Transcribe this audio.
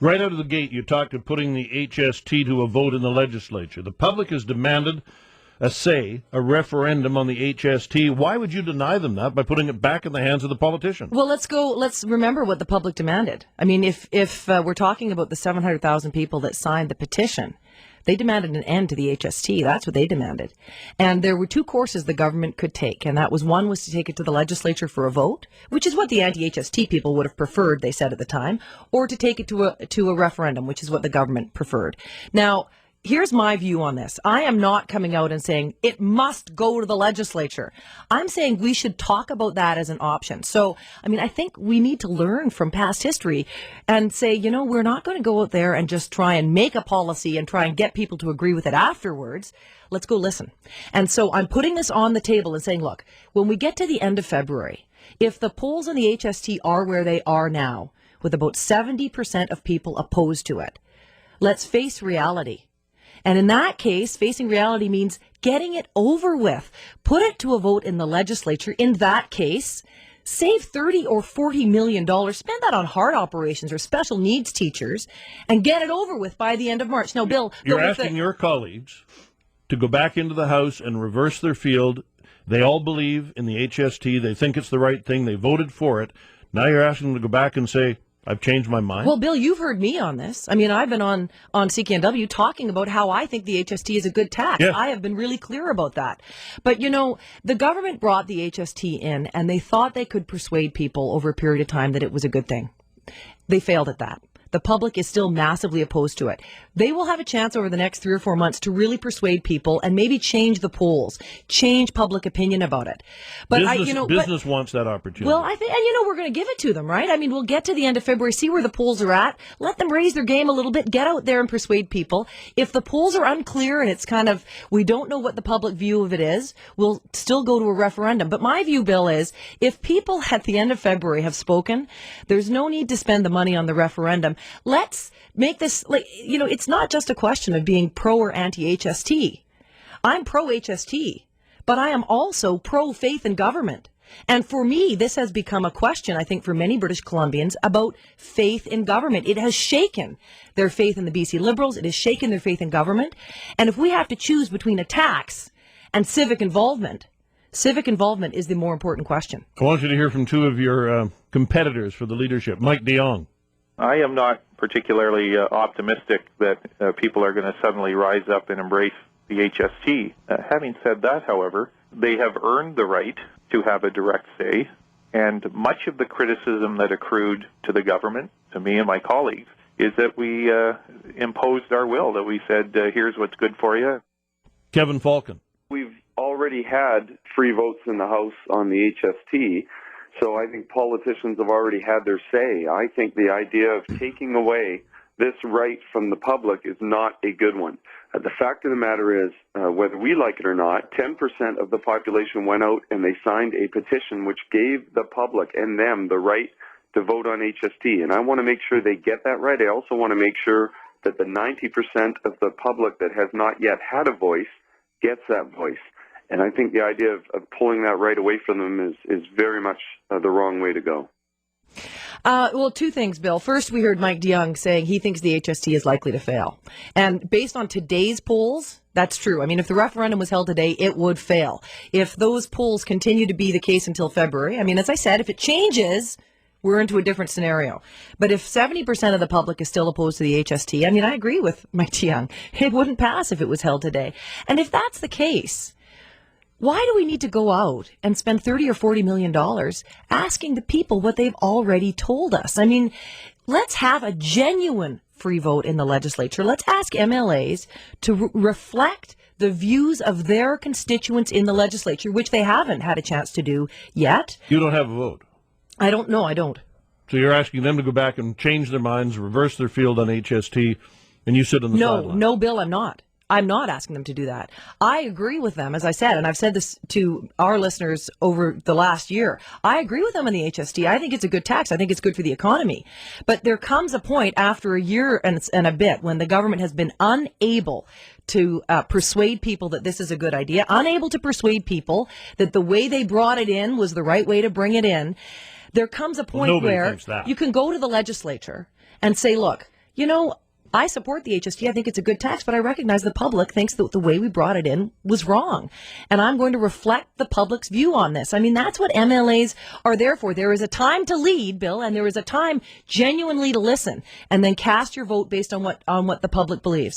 Right out of the gate, you talked of putting the HST to a vote in the legislature. The public has demanded a referendum on the HST. Why would you deny them that by putting it back in the hands of the politicians? Well, let's remember what the public demanded. I mean, if we're talking about the 700,000 people that signed the petition, they demanded an end to the HST. That's what they demanded. And there were two courses the government could take. And that was, one was to take it to the legislature for a vote, which is what the anti-HST people would have preferred, they said at the time, or to take it to a referendum, which is what the government preferred. Now, here's my view on this. I am not coming out and saying it must go to the legislature. I'm saying we should talk about that as an option. So, I mean, I think we need to learn from past history and say, we're not going to go out there and just try and make a policy and try and get people to agree with it afterwards. Let's go listen. And so I'm putting this on the table and saying, look, when we get to the end of February, if the polls on the HST are where they are now, with about 70% of people opposed to it, let's face reality. And in that case, facing reality means getting it over with. Put it to a vote in the legislature. In that case, save $30 or $40 million. Spend that on heart operations or special needs teachers and get it over with by the end of March. Now, Bill, you're asking your colleagues to go back into the House and reverse their field. They all believe in the HST. They think it's the right thing. They voted for it. Now you're asking them to go back and say, I've changed my mind. Well, Bill, you've heard me on this. I mean, I've been on CKNW talking about how I think the HST is a good tax. Yeah. I have been really clear about that. But, the government brought the HST in, and they thought they could persuade people over a period of time that it was a good thing. They failed at that. The public is still massively opposed to it. They will have a chance over the next 3 or 4 months to really persuade people and maybe change the polls, change public opinion about it. But business wants that opportunity. Well, I think, and we're going to give it to them, right? I mean, we'll get to the end of February, see where the polls are at, let them raise their game a little bit, get out there and persuade people. If the polls are unclear and it's kind of, we don't know what the public view of it is, we'll still go to a referendum. But my view, Bill, is if people at the end of February have spoken, there's no need to spend the money on the referendum. Let's make this, it's not just a question of being pro or anti-HST. I'm pro-HST, but I am also pro-faith in government. And for me, this has become a question, I think, for many British Columbians about faith in government. It has shaken their faith in the BC Liberals. It has shaken their faith in government. And if we have to choose between a tax and civic involvement is the more important question. I want you to hear from two of your competitors for the leadership. Mike DeYoung. I am not particularly optimistic that people are going to suddenly rise up and embrace the HST. Having said that, however, they have earned the right to have a direct say, and much of the criticism that accrued to the government, to me and my colleagues, is that we imposed our will, that we said, here's what's good for you. Kevin Falcon. We've already had free votes in the House on the HST, so I think politicians have already had their say. I think the idea of taking away this right from the public is not a good one. The fact of the matter is, whether we like it or not, 10% of the population went out and they signed a petition which gave the public and them the right to vote on HST. And I want to make sure they get that right. I also want to make sure that the 90% of the public that has not yet had a voice gets that voice. And I think the idea of pulling that right away from them is very much the wrong way to go. Well, two things, Bill. First, we heard Mike DeYoung saying he thinks the HST is likely to fail. And based on today's polls, that's true. I mean, if the referendum was held today, it would fail. If those polls continue to be the case until February, I mean, as I said, if it changes, we're into a different scenario. But if 70% of the public is still opposed to the HST, I mean, I agree with Mike DeYoung. It wouldn't pass if it was held today. And if that's the case, why do we need to go out and spend $30 or $40 million asking the people what they've already told us? I mean, let's have a genuine free vote in the legislature. Let's ask MLAs to reflect the views of their constituents in the legislature, which they haven't had a chance to do yet. You don't have a vote. I don't know. I don't. So you're asking them to go back and change their minds, reverse their field on HST, and you sit on the sideline. No, Bill, I'm not. I'm not asking them to do that. I agree with them, as I said, and I've said this to our listeners over the last year. I agree with them on the HST. I think it's a good tax. I think it's good for the economy. But there comes a point after a year and a bit when the government has been unable to persuade people that this is a good idea, unable to persuade people that the way they brought it in was the right way to bring it in. There comes a point where you can go to the legislature and say, look, you know, I support the HST. I think it's a good tax, but I recognize the public thinks that the way we brought it in was wrong. And I'm going to reflect the public's view on this. I mean, that's what MLAs are there for. There is a time to lead, Bill, and there is a time genuinely to listen, and then cast your vote based on what the public believes.